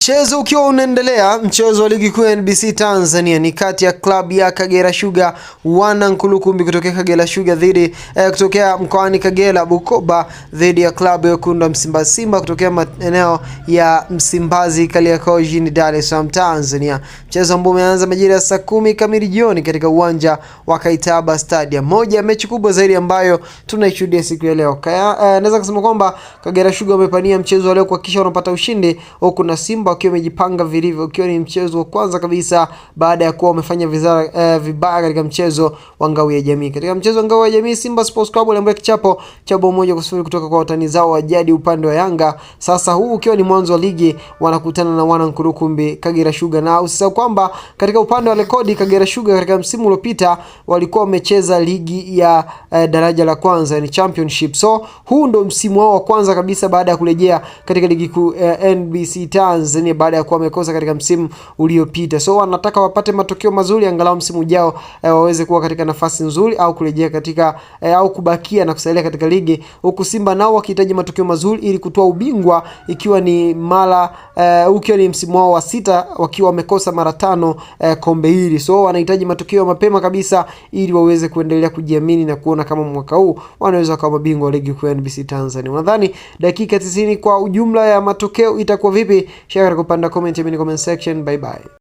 Mchezo ukiwa unaendelea, mchezo wa ligi kuu ya NBC Tanzania ni kati ya klabu ya Kagera Sugar wana Nkulukumbi kutokea Kagera Sugar dhidi kutokea mkoani Kagera Bukoba dhidi ya klabu ya Wekundu wa Msimbazi Simba kutokea maeneo ya Msimbazi Kariakoo jijini Dar es Salaam Tanzania. Mchezo ambao umeanza majira ya saa 10 kamili jioni katika uwanja wa Kaitaba Stadium. Moja ya mechi kubwa zaidi ambayo tunaishuhudia siku ya leo. Naweza kusema kwamba Kagera Sugar wamepania mchezo wa leo kuhakikisha wanapata ushindi, huku na Simba wakiwa wamejipanga vilivyo, ukiwa ni mchezo wa kwanza kabisa baada ya kuwa wamefanya vibaya katika mchezo wa ngao ya jamii. Katika mchezo wa ngao ya jamii, Simba Sports Club waliambulia kichapo cha bao 1-0 kutoka kwa watani zao wa jadi upande wa Yanga. Sasa huu ukiwa ni mwanzo wa ligi, wanakutana na wana Nkulukumbi Kagera Sugar. Na usisahau kwamba katika upande wa rekodi, Kagera Sugar katika msimu uliopita walikuwa wamecheza ligi ya daraja la kwanza, yani championship. So huu ndo msimu wao wa kwanza kabisa baada ya kurejea katika ligi kuu NBC Tanzania baada ya kuwa wamekosa katika msimu uliopita. So wanataka wapate matokeo mazuri angalau msimu ujao waweze kuwa katika nafasi nzuri au kurejea katika au kubakia na kusalia katika ligi, huku Simba nao wakihitaji matokeo mazuri ili kutoa ubingwa, ikiwa ni ukiwa ni msimu wao wa 6 wakiwa wamekosa mara 5 kombe hili. So wanahitaji matokeo mapema kabisa ili waweze kuendelea kujiamini na kuona kama mwaka huu wanaweza kuwa mabingwa wa ligi kuu ya NBC Tanzania. Unadhani dakika 90 kwa ujumla ya matokeo itakuwa vipi? Share katika upande wa comment section. Bye bye.